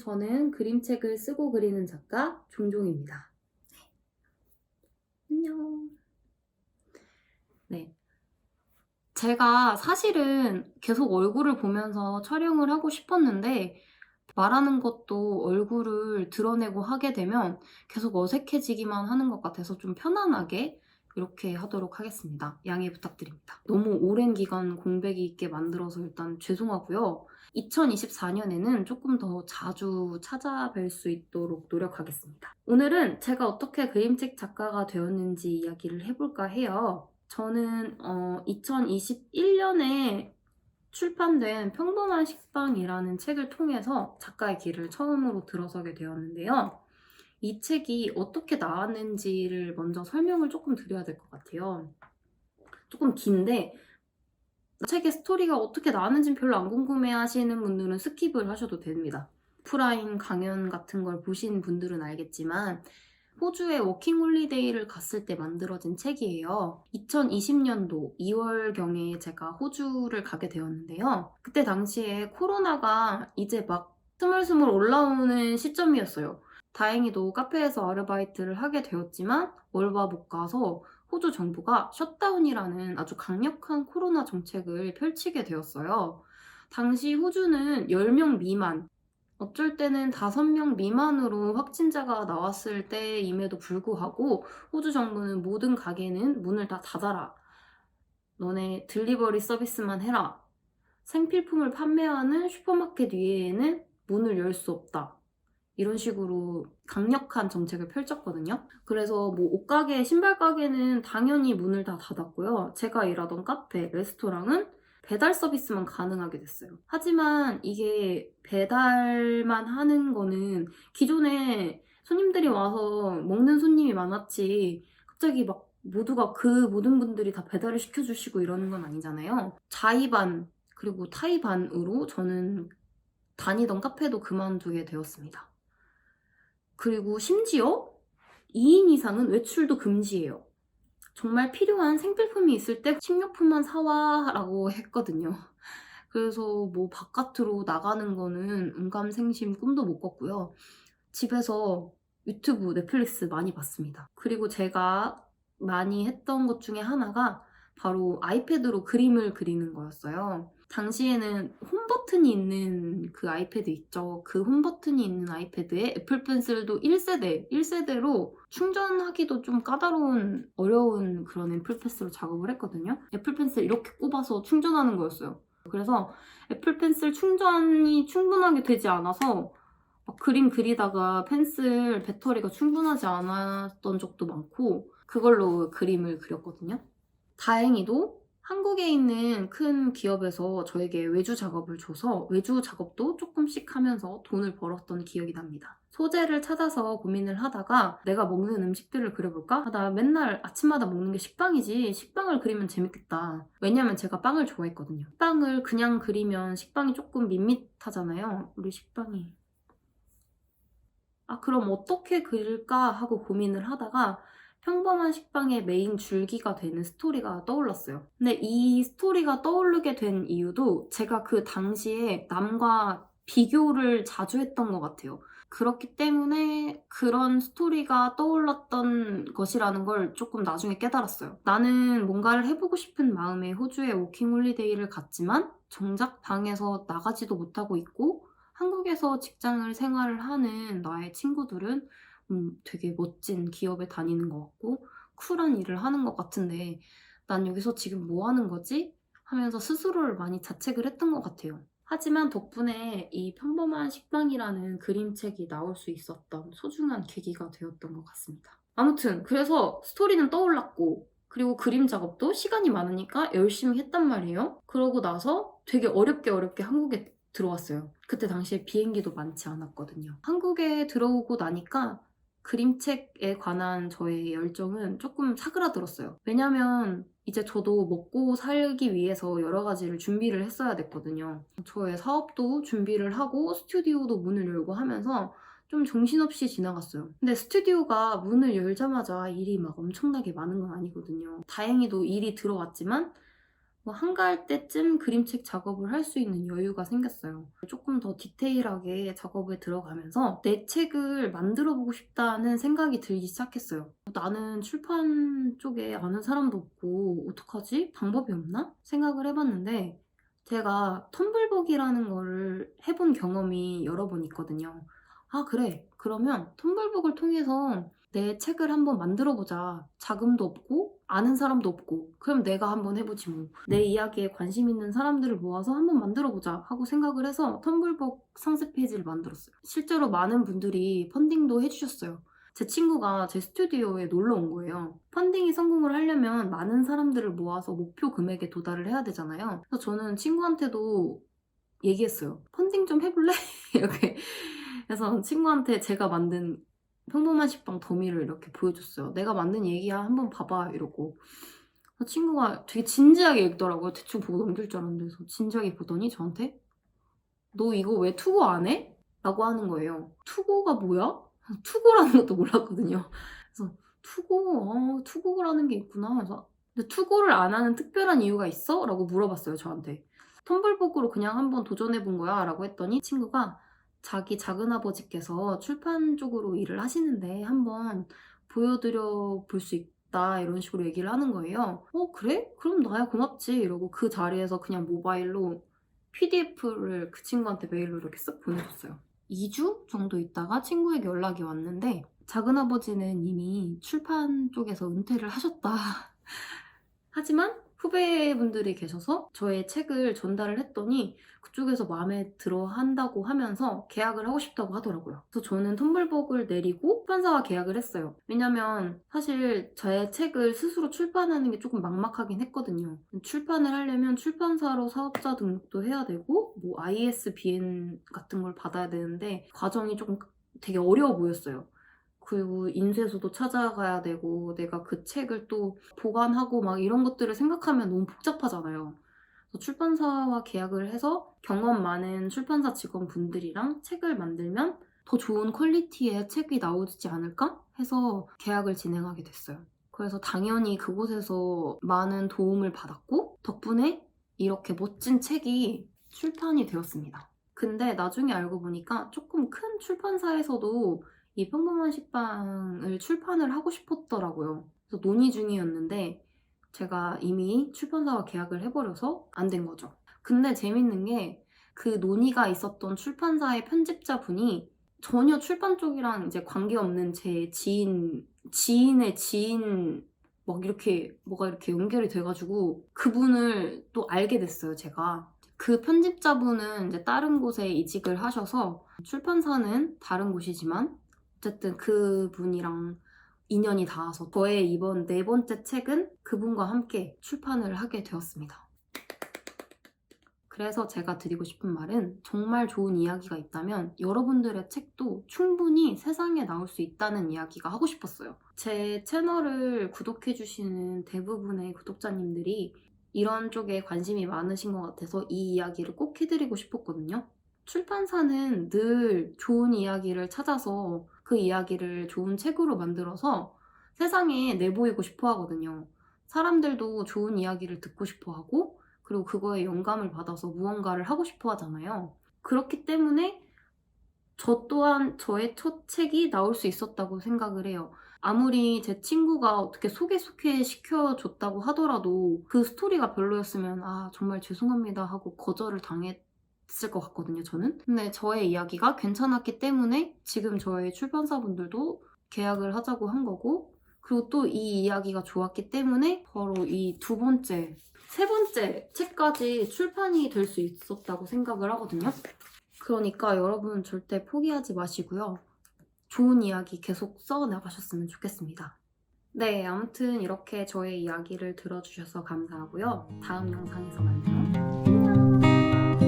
저는 그림책을 쓰고 그리는 작가 종종입니다. 안녕. 네. 제가 사실은 계속 얼굴을 보면서 촬영을 하고 싶었는데 말하는 것도 얼굴을 드러내고 하게 되면 계속 어색해지기만 하는 것 같아서 좀 편안하게 이렇게 하도록 하겠습니다. 양해 부탁드립니다. 너무 오랜 기간 공백이 있게 만들어서 일단 죄송하고요. 2024년에는 조금 더 자주 찾아뵐 수 있도록 노력하겠습니다. 오늘은 제가 어떻게 그림책 작가가 되었는지 이야기를 해볼까 해요. 저는 2021년에 출판된 평범한 식빵이라는 책을 통해서 작가의 길을 처음으로 들어서게 되었는데요. 이 책이 어떻게 나왔는지를 먼저 설명을 조금 드려야 될 것 같아요. 조금 긴데 책의 스토리가 어떻게 나왔는지는 별로 안 궁금해 하시는 분들은 스킵을 하셔도 됩니다. 오프라인 강연 같은 걸 보신 분들은 알겠지만 호주에 워킹홀리데이를 갔을 때 만들어진 책이에요. 2020년도 2월경에 제가 호주를 가게 되었는데요. 그때 당시에 코로나가 이제 막 스물스물 올라오는 시점이었어요. 다행히도 카페에서 아르바이트를 하게 되었지만 월화 못 가서 호주 정부가 셧다운이라는 아주 강력한 코로나 정책을 펼치게 되었어요. 당시 호주는 10명 미만, 어쩔 때는 5명 미만으로 확진자가 나왔을 때임에도 불구하고 호주 정부는 모든 가게는 문을 다 닫아라. 너네 딜리버리 서비스만 해라. 생필품을 판매하는 슈퍼마켓 위에는 문을 열 수 없다. 이런 식으로 강력한 정책을 펼쳤거든요. 그래서 뭐 옷가게, 신발가게는 당연히 문을 다 닫았고요. 제가 일하던 카페, 레스토랑은 배달 서비스만 가능하게 됐어요. 하지만 이게 배달만 하는 거는 기존에 손님들이 와서 먹는 손님이 많았지 갑자기 막 모두가 그 모든 분들이 다 배달을 시켜주시고 이러는 건 아니잖아요. 자의반 그리고 타의반으로 저는 다니던 카페도 그만두게 되었습니다. 그리고 심지어 2인 이상은 외출도 금지예요. 정말 필요한 생필품이 있을 때 식료품만 사와 라고 했거든요. 그래서 뭐 바깥으로 나가는 거는 은감생심 꿈도 못 꿨고요. 집에서 유튜브, 넷플릭스 많이 봤습니다. 그리고 제가 많이 했던 것 중에 하나가 바로 아이패드로 그림을 그리는 거였어요. 당시에는 홈 버튼이 있는 그 아이패드 있죠. 그 홈 버튼이 있는 아이패드에 애플 펜슬도 1세대로 충전하기도 좀 까다로운 어려운 그런 애플 펜슬로 작업을 했거든요. 애플 펜슬 이렇게 꼽아서 충전하는 거였어요. 그래서 애플 펜슬 충전이 충분하게 되지 않아서 막 그림 그리다가 펜슬 배터리가 충분하지 않았던 적도 많고 그걸로 그림을 그렸거든요. 다행히도 한국에 있는 큰 기업에서 저에게 외주 작업을 줘서 외주 작업도 조금씩 하면서 돈을 벌었던 기억이 납니다. 소재를 찾아서 고민을 하다가 내가 먹는 음식들을 그려볼까? 나 맨날 아침마다 먹는 게 식빵이지 식빵을 그리면 재밌겠다. 왜냐면 제가 빵을 좋아했거든요. 식빵을 그냥 그리면 식빵이 조금 밋밋하잖아요. 우리 식빵이 그럼 어떻게 그릴까 하고 고민을 하다가 평범한 식빵의 메인 줄기가 되는 스토리가 떠올랐어요. 근데 이 스토리가 떠오르게 된 이유도 제가 그 당시에 남과 비교를 자주 했던 것 같아요. 그렇기 때문에 그런 스토리가 떠올랐던 것이라는 걸 조금 나중에 깨달았어요. 나는 뭔가를 해보고 싶은 마음에 호주에 워킹홀리데이를 갔지만 정작 방에서 나가지도 못하고 있고 한국에서 직장을 생활을 하는 나의 친구들은 되게 멋진 기업에 다니는 것 같고 쿨한 일을 하는 것 같은데 난 여기서 지금 뭐 하는 거지? 하면서 스스로를 많이 자책을 했던 것 같아요. 하지만 덕분에 이 평범한 식빵이라는 그림책이 나올 수 있었던 소중한 계기가 되었던 것 같습니다. 아무튼 그래서 스토리는 떠올랐고 그리고 그림 작업도 시간이 많으니까 열심히 했단 말이에요. 그러고 나서 되게 어렵게 한국에 들어왔어요. 그때 당시에 비행기도 많지 않았거든요. 한국에 들어오고 나니까 그림책에 관한 저의 열정은 조금 사그라들었어요. 왜냐면 이제 저도 먹고 살기 위해서 여러 가지를 준비를 했어야 됐거든요. 저의 사업도 준비를 하고 스튜디오도 문을 열고 하면서 좀 정신없이 지나갔어요. 근데 스튜디오가 문을 열자마자 일이 막 엄청나게 많은 건 아니거든요. 다행히도 일이 들어왔지만 뭐 한가할 때쯤 그림책 작업을 할 수 있는 여유가 생겼어요. 조금 더 디테일하게 작업에 들어가면서 내 책을 만들어 보고 싶다는 생각이 들기 시작했어요. 나는 출판 쪽에 아는 사람도 없고 어떡하지? 방법이 없나? 생각을 해봤는데 제가 텀블벅이라는 거를 해본 경험이 여러 번 있거든요. 아, 그래. 그러면 텀블벅을 통해서 내 책을 한번 만들어보자. 자금도 없고 아는 사람도 없고 그럼 내가 한번 해보지 뭐. 내 이야기에 관심 있는 사람들을 모아서 한번 만들어보자 하고 생각을 해서 텀블벅 상세 페이지를 만들었어요. 실제로 많은 분들이 펀딩도 해주셨어요. 제 친구가 제 스튜디오에 놀러 온 거예요. 펀딩이 성공을 하려면 많은 사람들을 모아서 목표 금액에 도달을 해야 되잖아요. 그래서 저는 친구한테도 얘기했어요. 펀딩 좀 해볼래? 이렇게. 그래서 친구한테 제가 만든 평범한 식빵 더미를 이렇게 보여줬어요. 내가 만든 얘기야, 한번 봐봐, 이러고. 그래서 친구가 되게 진지하게 읽더라고요. 대충 보고 넘길 줄 알았는데. 그래서 진지하게 보더니 저한테 너 이거 왜 투고 안 해? 라고 하는 거예요. 투고가 뭐야? 투고라는 것도 몰랐거든요. 그래서 투고라는 게 있구나. 그래서 근데 투고를 안 하는 특별한 이유가 있어? 라고 물어봤어요, 저한테. 텀블벅으로 그냥 한번 도전해본 거야 라고 했더니 친구가 자기 작은아버지께서 출판 쪽으로 일을 하시는데 한번 보여드려 볼 수 있다 이런 식으로 얘기를 하는 거예요. 그래? 그럼 나야 고맙지 이러고 그 자리에서 그냥 모바일로 PDF를 그 친구한테 메일로 이렇게 쓱 보내줬어요. 2주 정도 있다가 친구에게 연락이 왔는데 작은아버지는 이미 출판 쪽에서 은퇴를 하셨다. 하지만 후배분들이 계셔서 저의 책을 전달을 했더니 그쪽에서 마음에 들어 한다고 하면서 계약을 하고 싶다고 하더라고요. 그래서 저는 텀블벅을 내리고 출판사와 계약을 했어요. 왜냐면 사실 제 책을 스스로 출판하는 게 조금 막막하긴 했거든요. 출판을 하려면 출판사로 사업자 등록도 해야 되고 뭐 ISBN 같은 걸 받아야 되는데 과정이 조금 되게 어려워 보였어요. 그리고 인쇄소도 찾아가야 되고 내가 그 책을 또 보관하고 막 이런 것들을 생각하면 너무 복잡하잖아요. 그래서 출판사와 계약을 해서 경험 많은 출판사 직원분들이랑 책을 만들면 더 좋은 퀄리티의 책이 나오지 않을까 해서 계약을 진행하게 됐어요. 그래서 당연히 그곳에서 많은 도움을 받았고 덕분에 이렇게 멋진 책이 출판이 되었습니다. 근데 나중에 알고 보니까 조금 큰 출판사에서도 이 평범한 식빵을 출판을 하고 싶었더라고요. 그래서 논의 중이었는데 제가 이미 출판사와 계약을 해버려서 안 된 거죠. 근데 재밌는 게 그 논의가 있었던 출판사의 편집자분이 전혀 출판 쪽이랑 이제 관계없는 제 지인의 지인 막 이렇게 뭐가 이렇게 연결이 돼가지고 그분을 또 알게 됐어요, 제가. 그 편집자분은 이제 다른 곳에 이직을 하셔서 출판사는 다른 곳이지만 어쨌든 그분이랑 인연이 닿아서 저의 이번 4번째 책은 그분과 함께 출판을 하게 되었습니다. 그래서 제가 드리고 싶은 말은 정말 좋은 이야기가 있다면 여러분들의 책도 충분히 세상에 나올 수 있다는 이야기가 하고 싶었어요. 제 채널을 구독해주시는 대부분의 구독자님들이 이런 쪽에 관심이 많으신 것 같아서 이 이야기를 꼭 해드리고 싶었거든요. 출판사는 늘 좋은 이야기를 찾아서 그 이야기를 좋은 책으로 만들어서 세상에 내보이고 싶어 하거든요. 사람들도 좋은 이야기를 듣고 싶어 하고 그리고 그거에 영감을 받아서 무언가를 하고 싶어 하잖아요. 그렇기 때문에 저 또한 저의 첫 책이 나올 수 있었다고 생각을 해요. 아무리 제 친구가 어떻게 소개시켜줬다고 하더라도 그 스토리가 별로였으면 정말 죄송합니다 하고 거절을 당했을 것 같거든요, 저는. 근데 저의 이야기가 괜찮았기 때문에 지금 저의 출판사분들도 계약을 하자고 한 거고 그리고 또 이 이야기가 좋았기 때문에 바로 이 세 번째 책까지 출판이 될 수 있었다고 생각을 하거든요. 그러니까 여러분 절대 포기하지 마시고요. 좋은 이야기 계속 써나가셨으면 좋겠습니다. 네, 아무튼 이렇게 저의 이야기를 들어주셔서 감사하고요. 다음 영상에서 만나요. 안녕!